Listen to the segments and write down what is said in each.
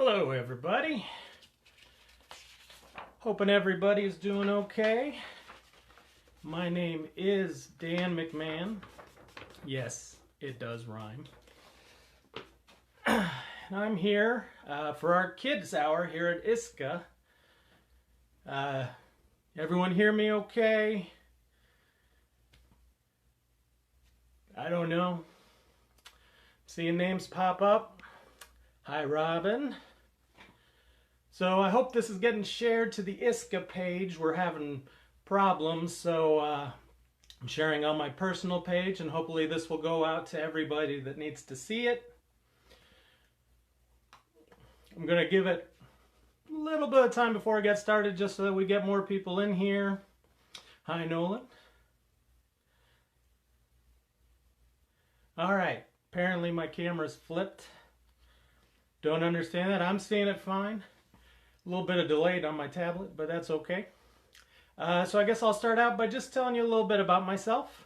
Hello everybody. Hoping everybody is doing okay. My name is Dan McMahan. Yes, it does rhyme. And I'm here for our kids hour here at ISCA. Everyone hear me okay? I don't know. Seeing names pop up. Hi Robin. So I hope this is getting shared to the ISCA page. We're having problems, so I'm sharing on my personal page, and hopefully this will go out to everybody that needs to see it. I'm going to give it a little bit of time before I get started just so that we get more people in here. Hi Nolan. Alright, apparently my camera's flipped. Don't understand that. I'm seeing it fine. A little bit of delayed on my tablet, but that's okay. So I guess I'll start out by just telling you a little bit about myself.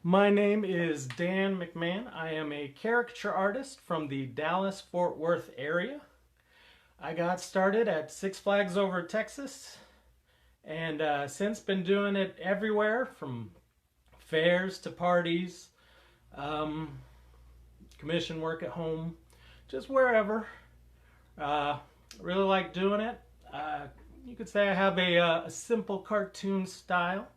My name is Dan McMahan. I am a caricature artist from the Dallas-Fort Worth area. I got started at Six Flags Over Texas, and since been doing it everywhere from fairs to parties, commission work at home, just wherever. Really like doing it. You could say I have a simple cartoon style.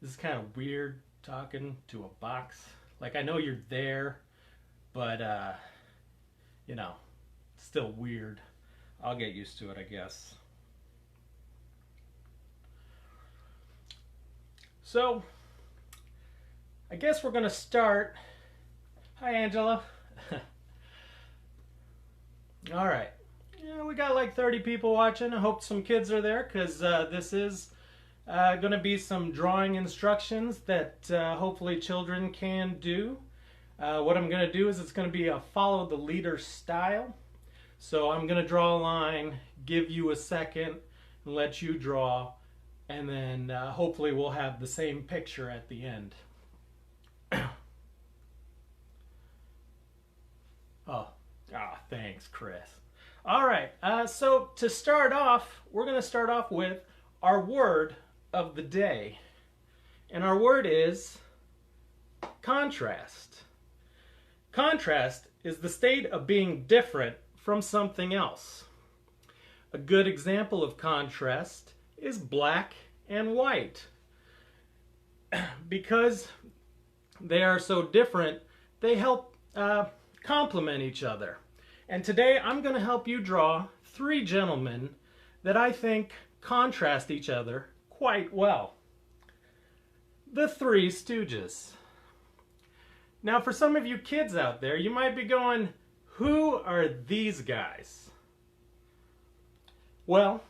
This is kind of weird talking to a box. Like, I know you're there, but you know, it's still weird. I'll get used to it, I guess. So, I guess we're going to start. Hi, Angela. All right. Yeah, we got like 30 people watching. I hope some kids are there because this is going to be some drawing instructions that hopefully children can do. What I'm going to do is it's going to be a follow the leader style. So I'm going to draw a line, give you a second, and let you draw, and then hopefully we'll have the same picture at the end. Thanks, Chris. All right, so to start off, we're going to start off with our word of the day. And our word is contrast. Contrast is the state of being different from something else. A good example of contrast is black and white. Because they are so different, they help complement each other. And today I'm going to help you draw three gentlemen that I think contrast each other quite well. The Three Stooges. Now for some of you kids out there, you might be going, who are these guys? Well,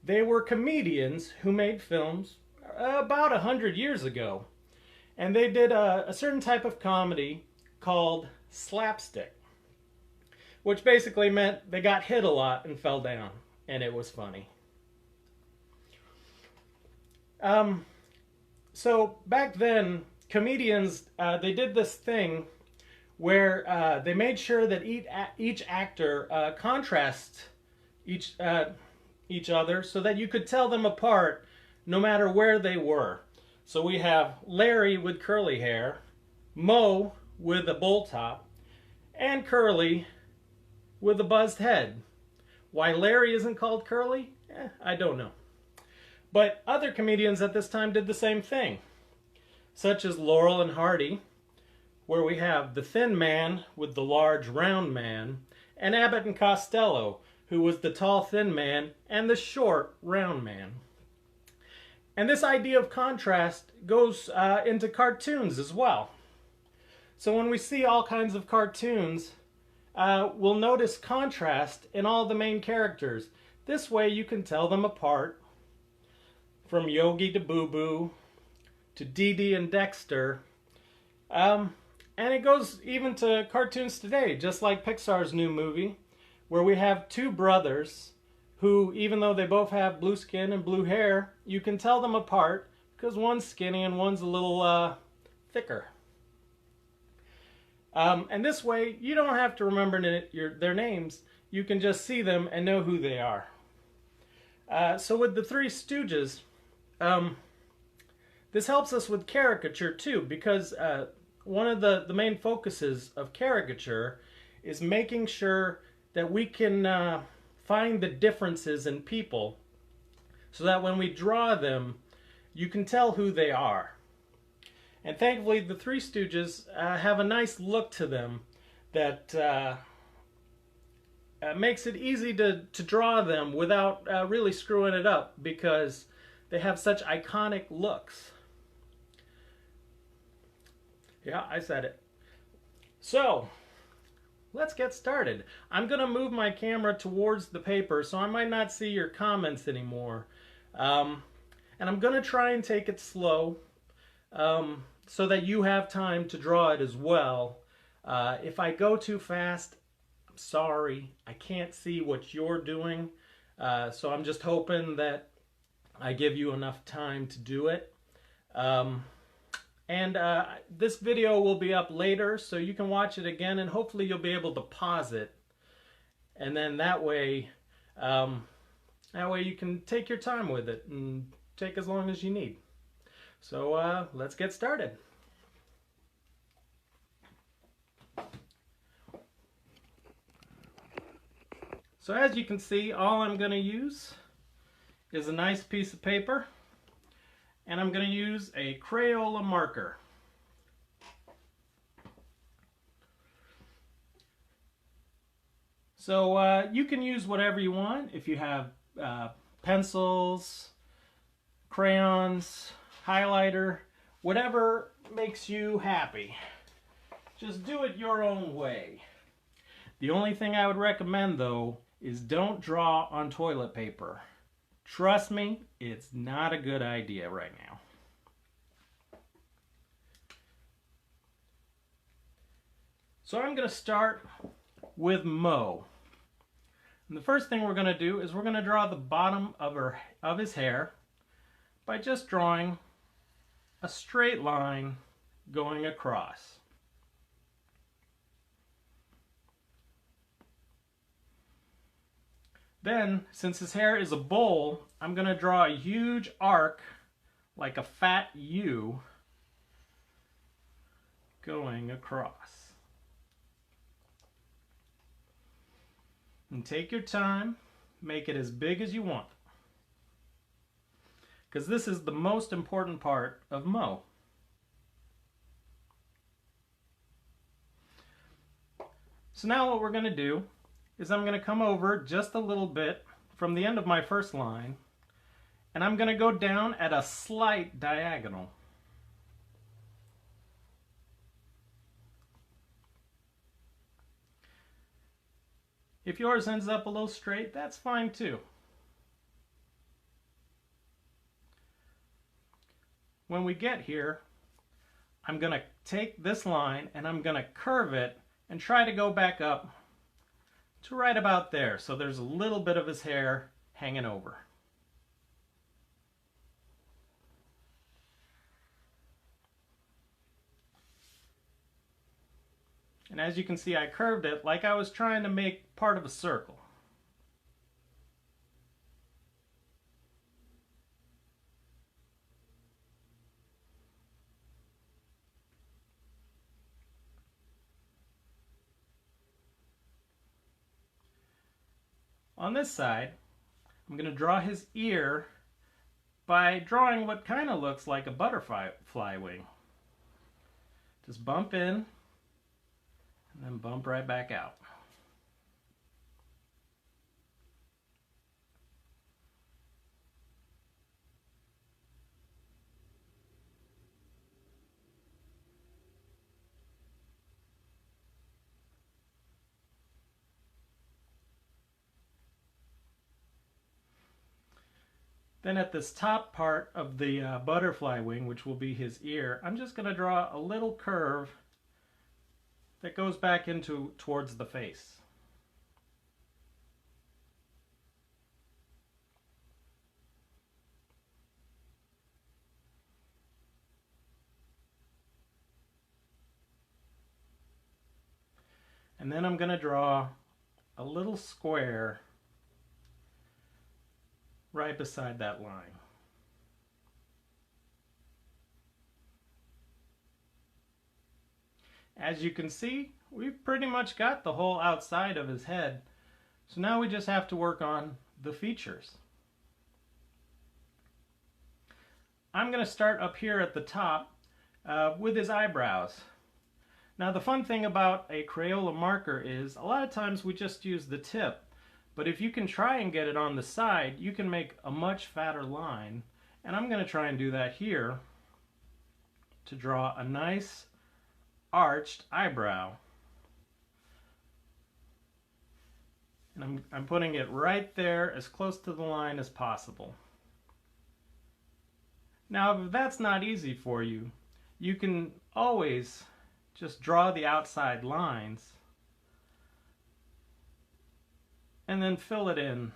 they were comedians who made films about 100 years ago. And they did a certain type of comedy called slapstick, which basically meant they got hit a lot and fell down, and it was funny. So back then, comedians, they did this thing where they made sure that each actor contrast each other so that you could tell them apart no matter where they were. So we have Larry with curly hair, Moe with a bowl top, and Curly with a buzzed head. Why Larry isn't called Curly? I don't know. But other comedians at this time did the same thing, such as Laurel and Hardy, where we have the thin man with the large round man, and Abbott and Costello, who was the tall thin man and the short round man. And this idea of contrast goes into cartoons as well. So when we see all kinds of cartoons, we'll notice contrast in all the main characters. This way you can tell them apart, from Yogi to Boo Boo, to Dee Dee and Dexter. And it goes even to cartoons today, just like Pixar's new movie, where we have two brothers who, even though they both have blue skin and blue hair, you can tell them apart because one's skinny and one's a little thicker. And this way, you don't have to remember their names. You can just see them and know who they are. So with the Three Stooges, this helps us with caricature too, because one of the main focuses of caricature is making sure that we can find the differences in people so that when we draw them, you can tell who they are. And thankfully, the Three Stooges have a nice look to them that makes it easy to draw them without really screwing it up, because they have such iconic looks. Yeah, I said it. So, let's get started. I'm going to move my camera towards the paper, so I might not see your comments anymore. And I'm going to try and take it slow so that you have time to draw it as well. If I go too fast, I'm sorry. I can't see what you're doing. So I'm just hoping that I give you enough time to do it. And this video will be up later, so you can watch it again, and hopefully you'll be able to pause it. And then that way you can take your time with it and take as long as you need. So let's get started. So as you can see, all I'm going to use is a nice piece of paper, and I'm going to use a Crayola marker. So you can use whatever you want. If you have pencils, crayons, highlighter, whatever makes you happy. Just do it your own way. The only thing I would recommend, though, is don't draw on toilet paper. Trust me, it's not a good idea right now. So I'm going to start with Mo. And the first thing we're going to do is we're going to draw the bottom of his hair by just drawing a straight line going across. Then, since his hair is a bowl, I'm going to draw a huge arc, like a fat U, going across. And take your time, make it as big as you want, because this is the most important part of Mo. So now what we're going to do is I'm going to come over just a little bit from the end of my first line, and I'm going to go down at a slight diagonal. If yours ends up a little straight, that's fine too. When we get here, I'm going to take this line and I'm going to curve it and try to go back up to right about there, so there's a little bit of his hair hanging over. And as you can see, I curved it like I was trying to make part of a circle. On this side, I'm going to draw his ear by drawing what kind of looks like a butterfly wing. Just bump in and then bump right back out. Then at this top part of the butterfly wing, which will be his ear, I'm just going to draw a little curve that goes back towards the face. And then I'm going to draw a little square right beside that line. As you can see, we've pretty much got the whole outside of his head. So now we just have to work on the features. I'm going to start up here at the top with his eyebrows. Now the fun thing about a Crayola marker is a lot of times we just use the tip, but if you can try and get it on the side, you can make a much fatter line. And I'm going to try and do that here to draw a nice arched eyebrow. And I'm putting it right there as close to the line as possible. Now if that's not easy for you, you can always just draw the outside lines and then fill it in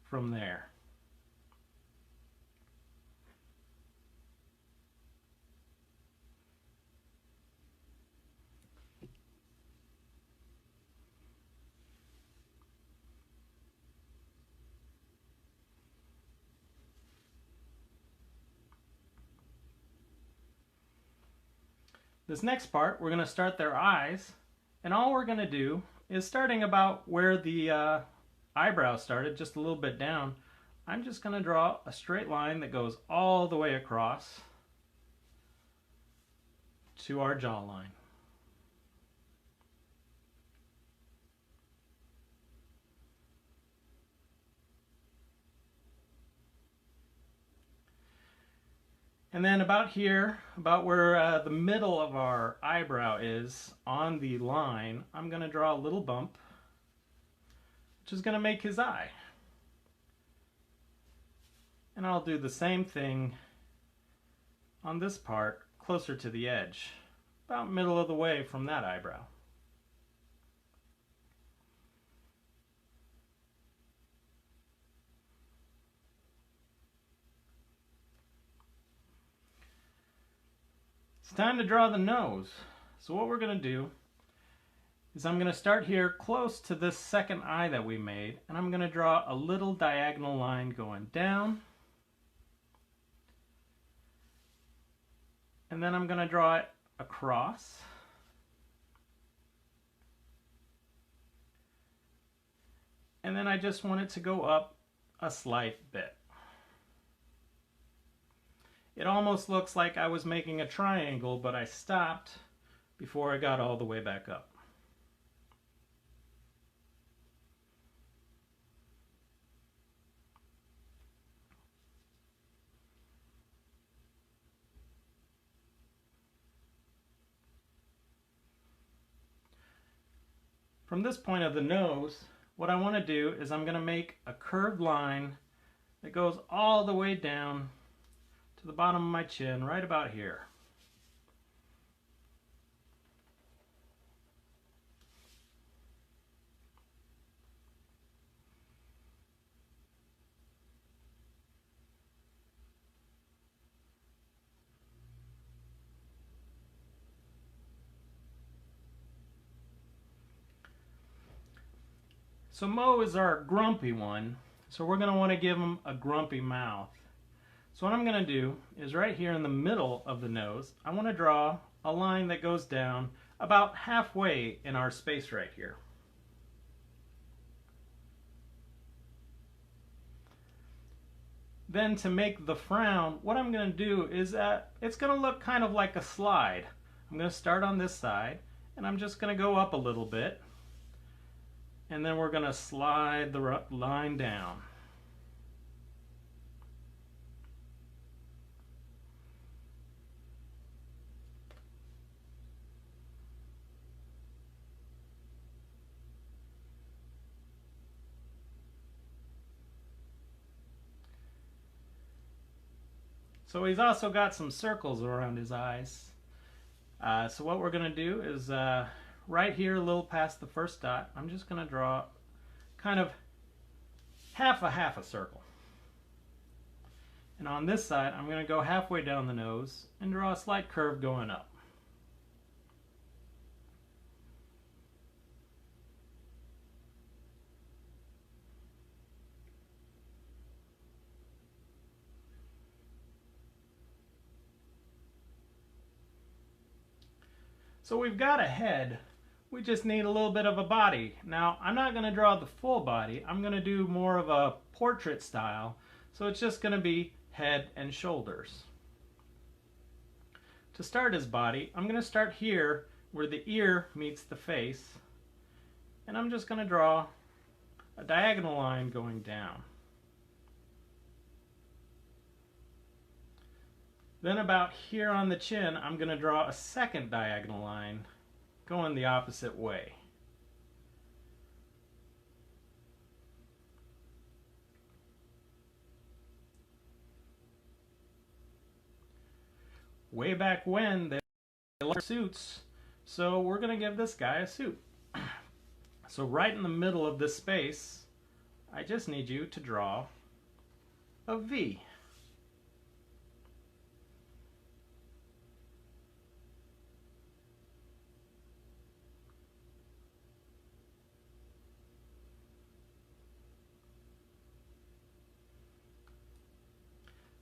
from there. This next part, we're going to start their eyes, and all we're going to do is, starting about where the eyebrow started, just a little bit down, I'm just going to draw a straight line that goes all the way across to our jawline. And then about here, about where the middle of our eyebrow is on the line, I'm going to draw a little bump, which is going to make his eye. And I'll do the same thing on this part, closer to the edge, about middle of the way from that eyebrow. It's time to draw the nose. So what we're going to do is I'm going to start here close to this second eye that we made, and I'm going to draw a little diagonal line going down. And then I'm going to draw it across. And then I just want it to go up a slight bit. It almost looks like I was making a triangle, but I stopped before I got all the way back up. From this point of the nose, what I want to do is I'm going to make a curved line that goes all the way down to the bottom of my chin, right about here. So Mo is our grumpy one, so we're going to want to give him a grumpy mouth. So what I'm going to do is right here in the middle of the nose, I want to draw a line that goes down about halfway in our space right here. Then to make the frown, what I'm going to do is it's going to look kind of like a slide. I'm going to start on this side, and I'm just going to go up a little bit, and then we're going to slide the line down. So he's also got some circles around his eyes. So what we're going to do is right here, a little past the first dot, I'm just going to draw kind of half a circle. And on this side, I'm going to go halfway down the nose and draw a slight curve going up. So we've got a head. We just need a little bit of a body. Now, I'm not going to draw the full body. I'm going to do more of a portrait style. So it's just going to be head and shoulders. To start his body, I'm going to start here where the ear meets the face. And I'm just going to draw a diagonal line going down. Then about here on the chin, I'm going to draw a second diagonal line going the opposite way. Way back when, they loved suits, so we're going to give this guy a suit. So right in the middle of this space, I just need you to draw a V.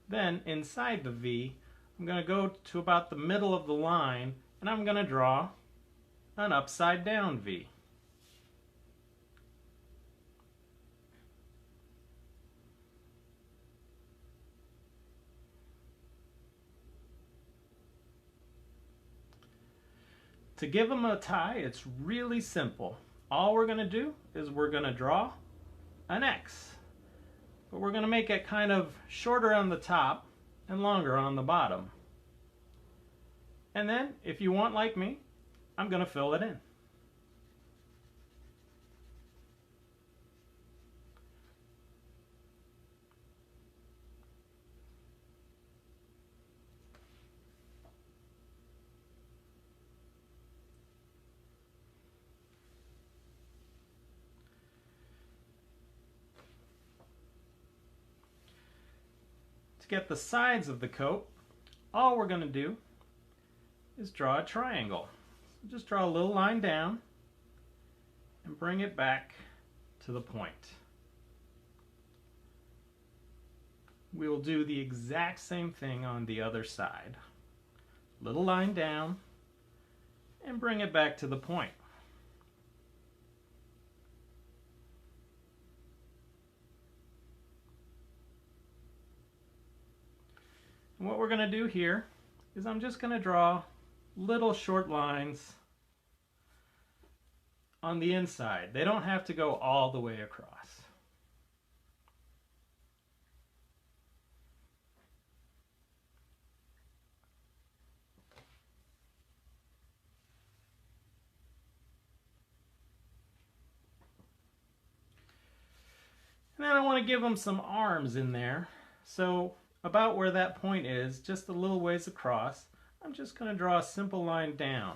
Then inside the V, I'm going to go to about the middle of the line and I'm going to draw an upside down V. To give him a tie, it's really simple. All we're going to do is we're going to draw an X. But we're going to make it kind of shorter on the top and longer on the bottom. And then, if you want like me, I'm going to fill it in. To get the sides of the coat, all we're going to do is draw a triangle. So just draw a little line down and bring it back to the point. We will do the exact same thing on the other side. Little line down and bring it back to the point. And what we're going to do here is I'm just going to draw little short lines on the inside. They don't have to go all the way across. And then I want to give them some arms in there. So about where that point is, just a little ways across, I'm just going to draw a simple line down.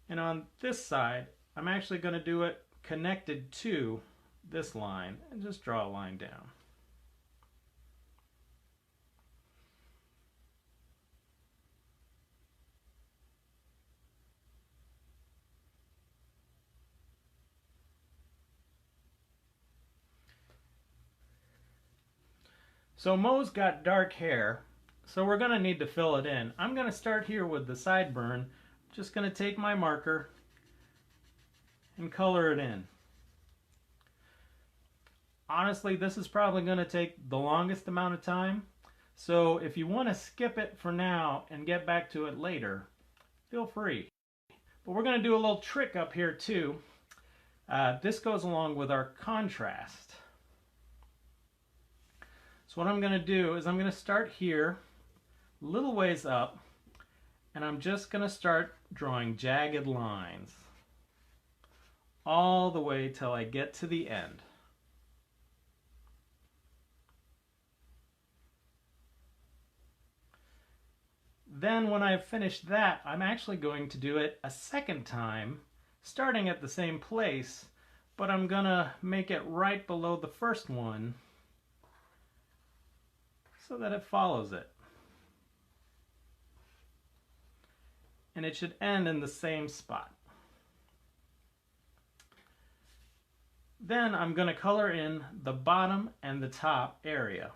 And on this side, I'm actually going to do it connected to this line and just draw a line down. So Mo's got dark hair, so we're going to need to fill it in. I'm going to start here with the sideburn. Just going to take my marker and color it in. Honestly, this is probably going to take the longest amount of time. So if you want to skip it for now and get back to it later, feel free. But we're going to do a little trick up here too. This goes along with our contrast. So what I'm going to do is I'm going to start here, a little ways up, and I'm just going to start drawing jagged lines all the way till I get to the end. Then when I've finished that, I'm actually going to do it a second time, starting at the same place, but I'm going to make it right below the first one so that it follows it. And it should end in the same spot. Then I'm going to color in the bottom and the top area.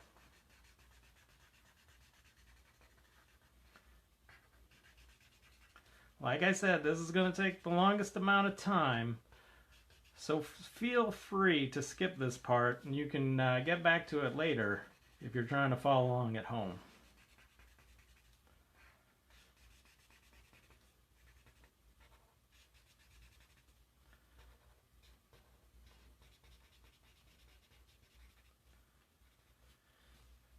Like I said, this is going to take the longest amount of time, so feel free to skip this part, and you can get back to it later if you're trying to follow along at home.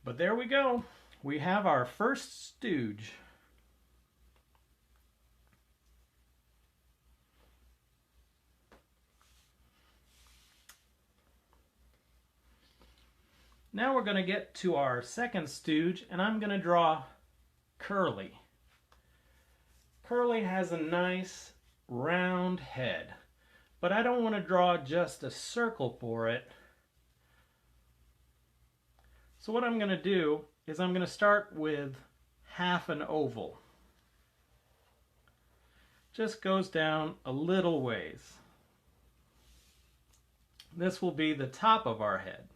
But there we go. We have our first Stooge. Now we're going to get to our second Stooge, and I'm going to draw Curly. Curly has a nice round head, but I don't want to draw just a circle for it. So what I'm going to do is I'm going to start with half an oval. Just goes down a little ways. This will be the top of our head.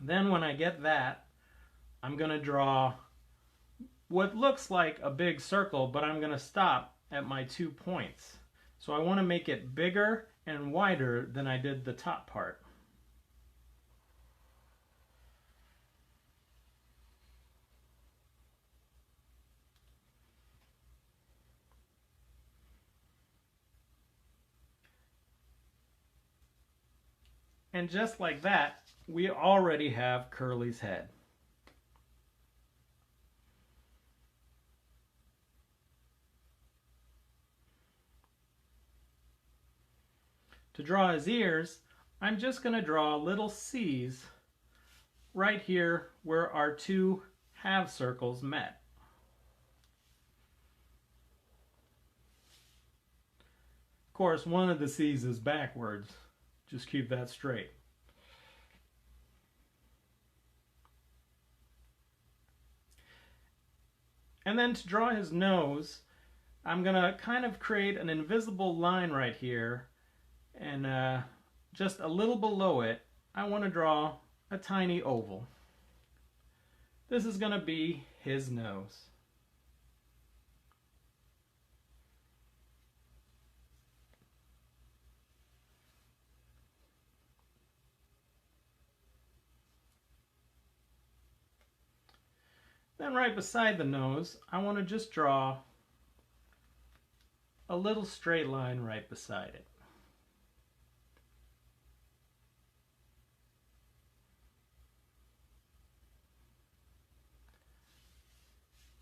Then when I get that, I'm going to draw what looks like a big circle, but I'm going to stop at my 2 points. So I want to make it bigger and wider than I did the top part. And just like that, we already have Curly's head. To draw his ears, I'm just going to draw little C's right here where our 2 half circles met. Of course, one of the C's is backwards. Just keep that straight. And then to draw his nose, I'm going to kind of create an invisible line right here, and just a little below it, I want to draw a tiny oval. This is going to be his nose. Then right beside the nose, I want to just draw a little straight line right beside it.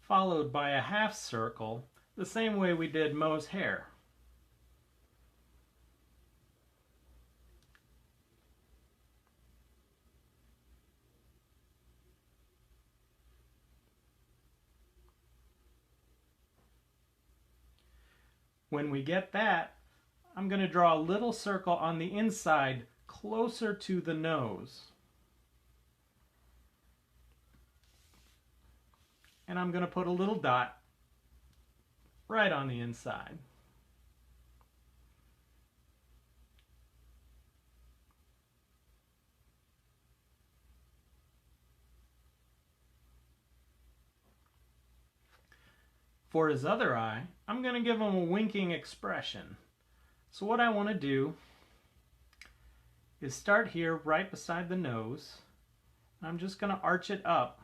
Followed by a half circle, the same way we did Moe's hair. When we get that, I'm going to draw a little circle on the inside closer to the nose. And I'm going to put a little dot right on the inside. For his other eye, I'm going to give him a winking expression. So what I want to do is start here right beside the nose. I'm just going to arch it up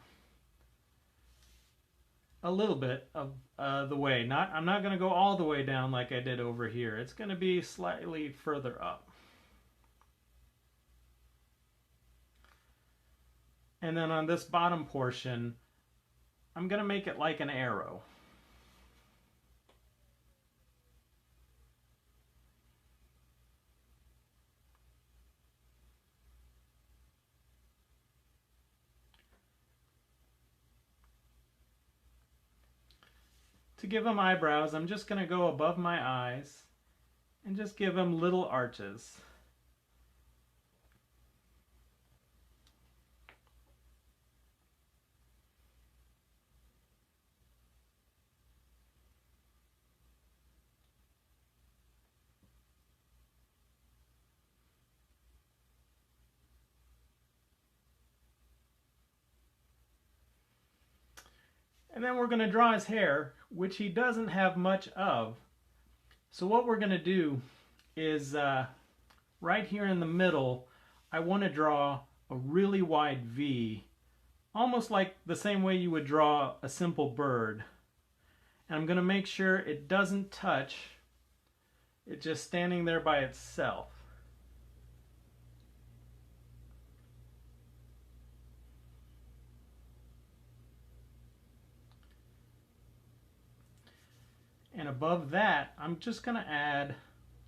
a little bit of the way. I'm not going to go all the way down like I did over here. It's going to be slightly further up. And then on this bottom portion, I'm going to make it like an arrow. To give him eyebrows, I'm just going to go above my eyes and just give him little arches. And then we're going to draw his hair, which he doesn't have much of. So what we're going to do is right here in the middle, I want to draw a really wide V, almost like the same way you would draw a simple bird. And I'm going to make sure it doesn't touch. It's just standing there by itself. And above that, I'm just going to add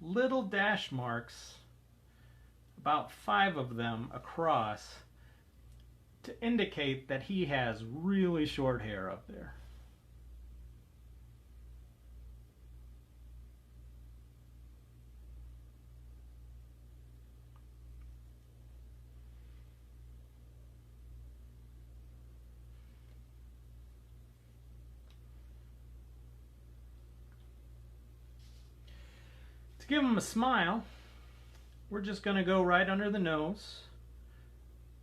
little dash marks, about 5 of them across, to indicate that he has really short hair up there. To give him a smile, we're just going to go right under the nose.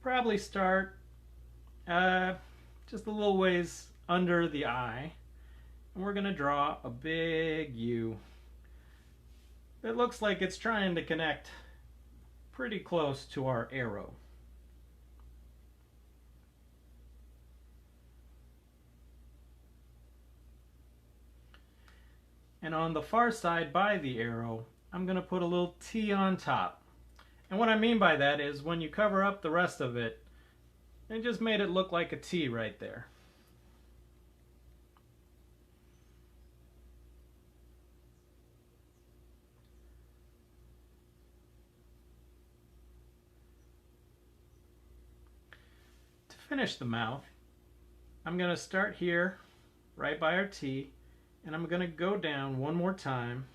Probably start just a little ways under the eye. And we're going to draw a big U. It looks like it's trying to connect pretty close to our arrow. And on the far side by the arrow, I'm going to put a little T on top. And what I mean by that is when you cover up the rest of it, it just made it look like a T right there. To finish the mouth, I'm going to start here, right by our T, and I'm going to go down one more time,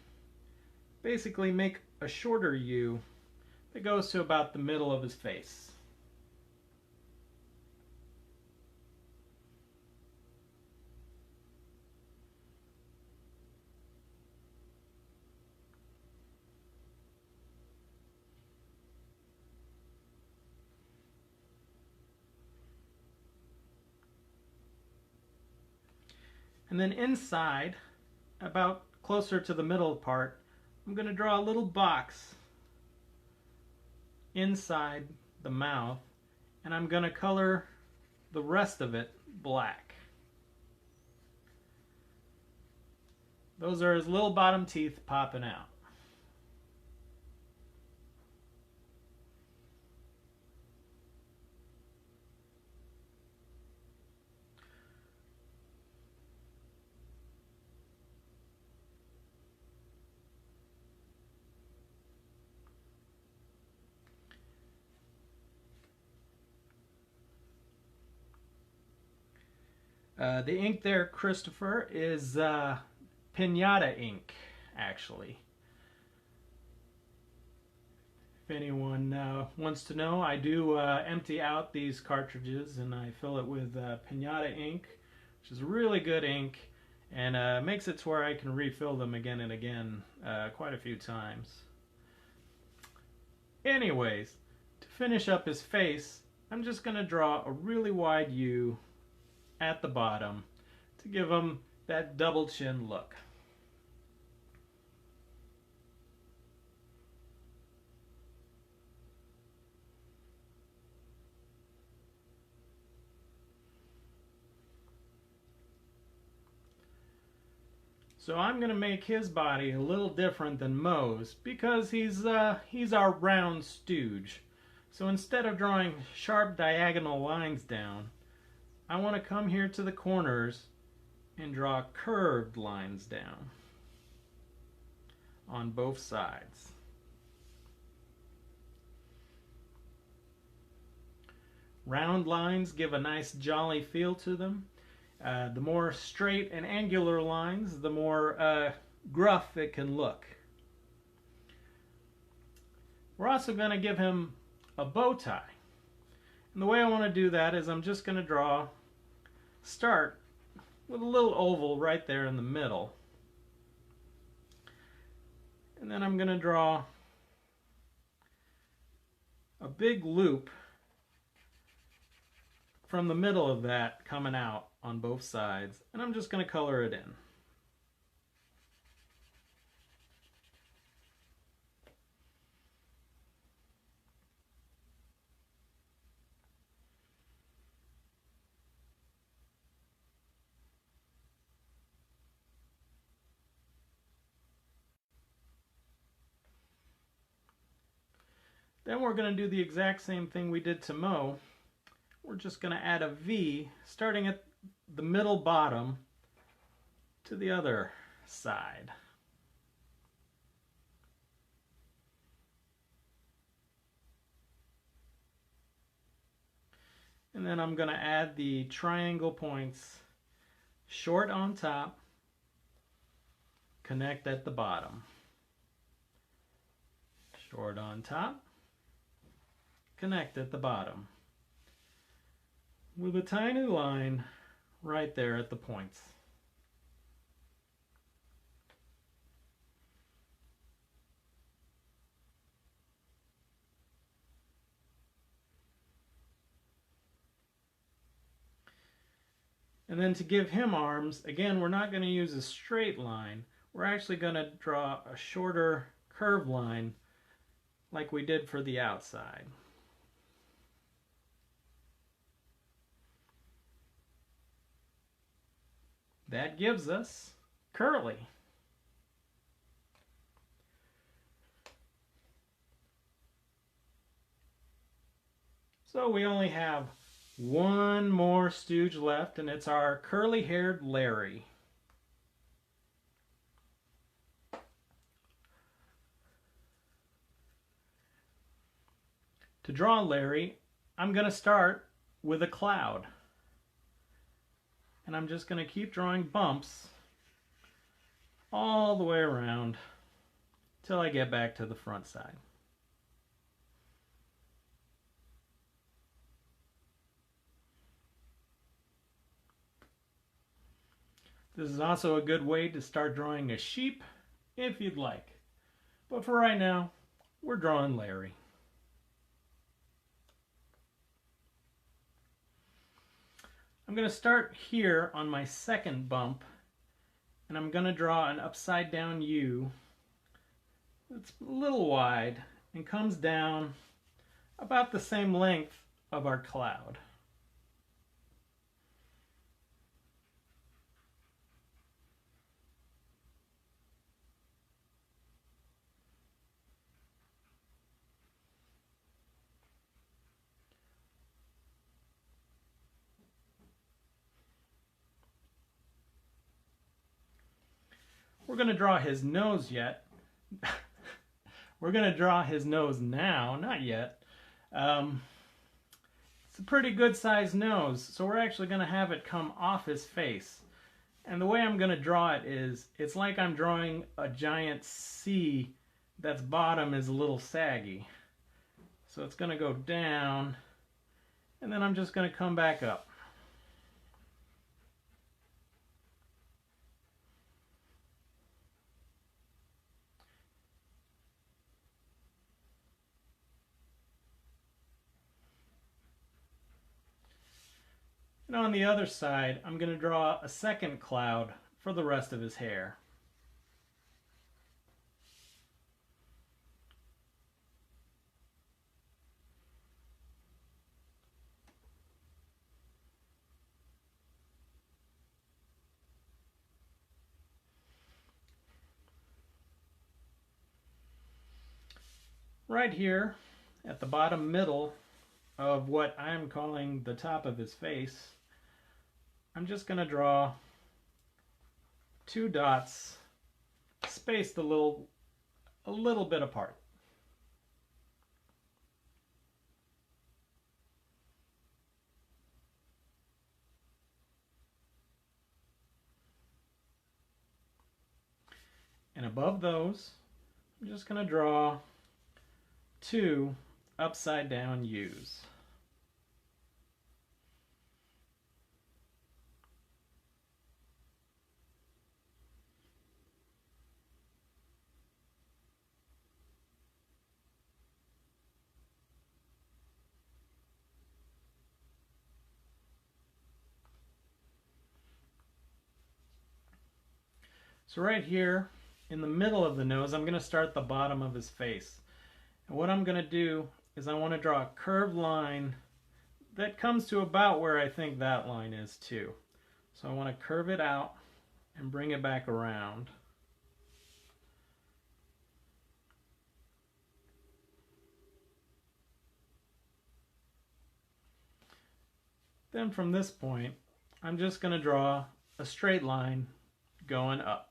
basically make a shorter U that goes to about the middle of his face. And then inside, about closer to the middle part, I'm going to draw a little box inside the mouth, and I'm going to color the rest of it black. Those are his little bottom teeth popping out. The ink there, Christopher, is Pinata ink, actually. If anyone wants to know, I do empty out these cartridges and I fill it with Pinata ink, which is really good ink, and makes it to where I can refill them again and again quite a few times. Anyways, to finish up his face, I'm just going to draw a really wide U at the bottom to give him that double chin look. So I'm going to make his body a little different than Moe's because he's our round Stooge. So instead of drawing sharp diagonal lines down, I want to come here to the corners and draw curved lines down on both sides. Round lines give a nice jolly feel to them. The more straight and angular lines, the more gruff it can look. We're also going to give him a bow tie. And the way I want to do that is I'm just going to start with a little oval right there in the middle. And then I'm going to draw a big loop from the middle of that coming out on both sides, and I'm just going to color it in. Then we're going to do the exact same thing we did to Mo. We're just going to add a V starting at the middle bottom to the other side. And then I'm going to add the triangle points short on top, connect at the bottom. Short on top, connect at the bottom. With a tiny line right there at the points. And then to give him arms, again, we're not going to use a straight line. We're actually going to draw a shorter curved line like we did for the outside. That gives us Curly. So we only have one more Stooge left, and it's our curly-haired Larry. To draw Larry, I'm going to start with a cloud. And I'm just going to keep drawing bumps all the way around till I get back to the front side. This is also a good way to start drawing a sheep if you'd like. But for right now, we're drawing Larry. I'm going to start here on my second bump, and I'm going to draw an upside down U that's a little wide and comes down about the same length of our cloud. We're going to draw his nose yet. We're going to draw his nose now, not yet. It's a pretty good sized nose, so we're actually going to have it come off his face. And the way I'm going to draw it is, it's like I'm drawing a giant C that's bottom is a little saggy. So it's going to go down, and then I'm just going to come back up. And on the other side, I'm going to draw a second cloud for the rest of his hair. Right here at the bottom middle of what I'm calling the top of his face, I'm just going to draw two dots spaced a little bit apart. And above those, I'm just going to draw two upside down U's. So right here in the middle of the nose, I'm going to start at the bottom of his face. And what I'm going to do is I want to draw a curved line that comes to about where I think that line is too. So I want to curve it out and bring it back around. Then from this point, I'm just going to draw a straight line going up.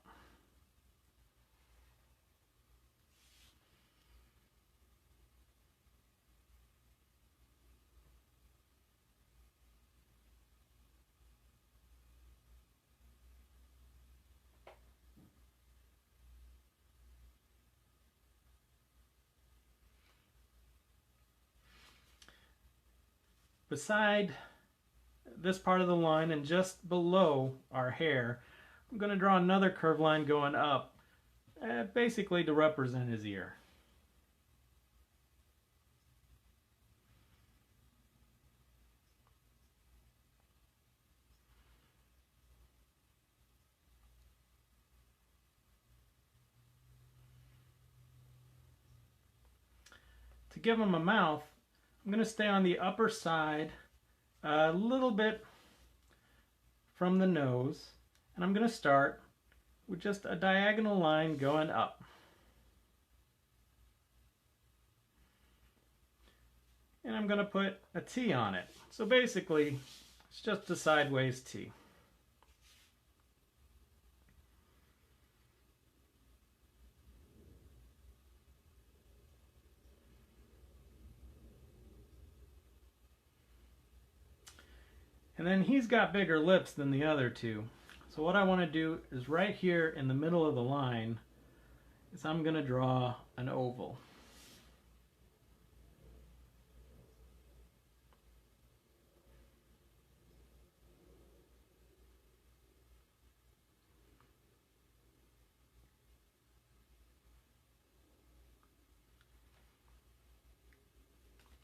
Beside this part of the line and just below our hair, I'm going to draw another curved line going up, basically to represent his ear. To give him a mouth, I'm going to stay on the upper side a little bit from the nose, and I'm going to start with just a diagonal line going up. And I'm going to put a T on it. So basically, it's just a sideways T. And then he's got bigger lips than the other two. So what I want to do is right here in the middle of the line is I'm going to draw an oval.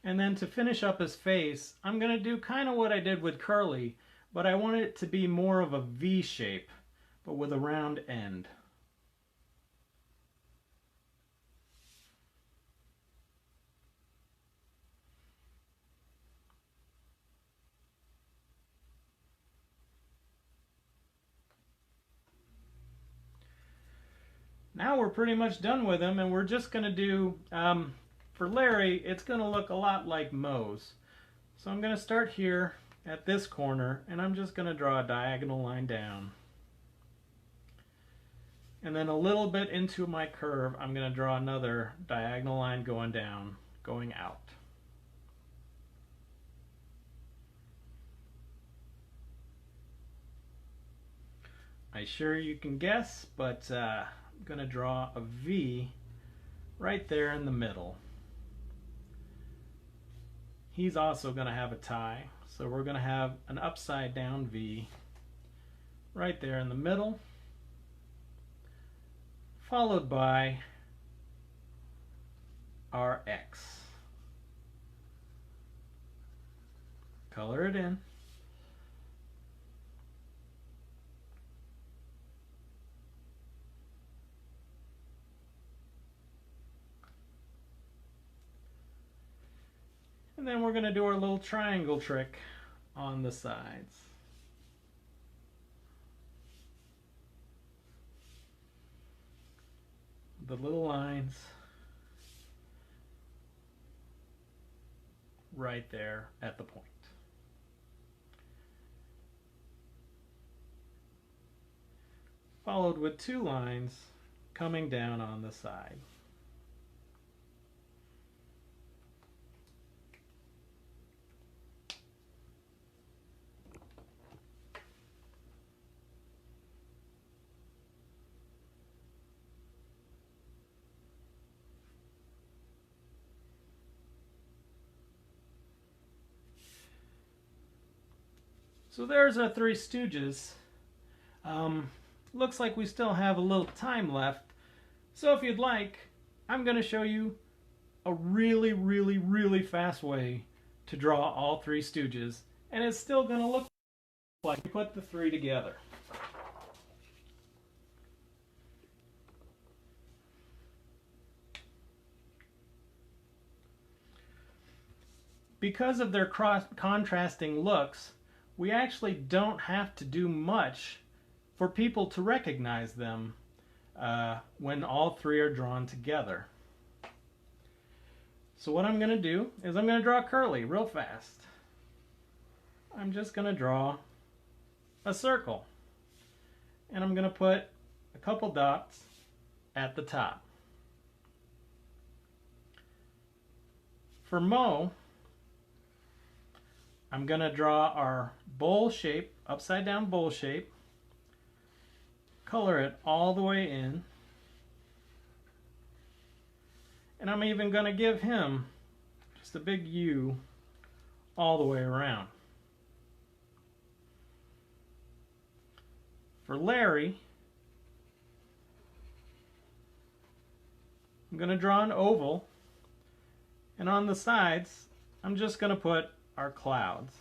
And then to finish up his face, I'm going to do kind of what I did with Curly, but I want it to be more of a V shape, but with a round end. Now we're pretty much done with him, and we're just going to do, for Larry, it's going to look a lot like Moe's. So I'm going to start here at this corner, and I'm just going to draw a diagonal line down. And then a little bit into my curve, I'm going to draw another diagonal line going down, going out. I'm sure you can guess, but I'm going to draw a V right there in the middle. He's also going to have a tie, so we're going to have an upside down V right there in the middle, followed by our X. Color it in. And then we're going to do our little triangle trick on the sides. The little lines right there at the point. Followed with two lines coming down on the side. So there's our three Stooges. Looks like we still have a little time left. So if you'd like, I'm going to show you a really fast way to draw all three Stooges. And it's still going to look like we put the three together. because of their contrasting looks, we actually don't have to do much for people to recognize them when all three are drawn together. So what I'm going to do is I'm going to draw Curly real fast. I'm just going to draw a circle. And I'm going to put a couple dots at the top. For Mo, I'm going to draw our bowl shape, upside down bowl shape, color it all the way in, and I'm even going to give him just a big U all the way around. For Larry, I'm going to draw an oval, and on the sides I'm just going to put our clouds.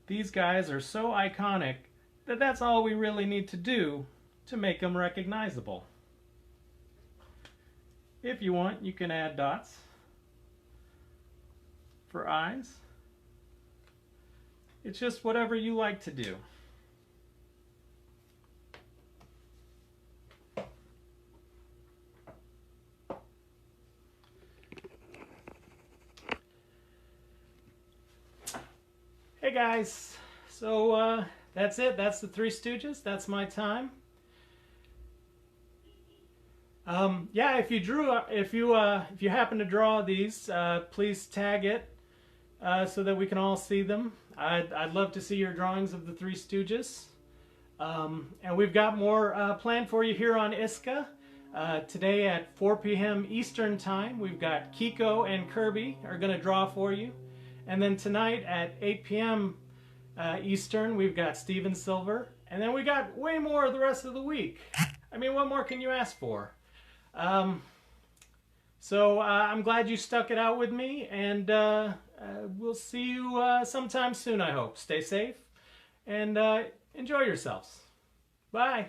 These guys are so iconic that that's all we really need to do to make them recognizable. If you want, you can add dots for eyes. It's just whatever you like to do. Hey guys, so that's it. That's the Three Stooges. That's my time. Yeah, if you happen to draw these, please tag it so that we can all see them. I'd love to see your drawings of the Three Stooges. And we've got more planned for you here on ISCA. Today at 4 p.m. Eastern Time, we've got Kiko and Kirby are going to draw for you. And then tonight at 8 p.m. Eastern, we've got Steven Silver. And then we got way more the rest of the week. I mean, what more can you ask for? So I'm glad you stuck it out with me, and we'll see you sometime soon, I hope. Stay safe and enjoy yourselves. Bye.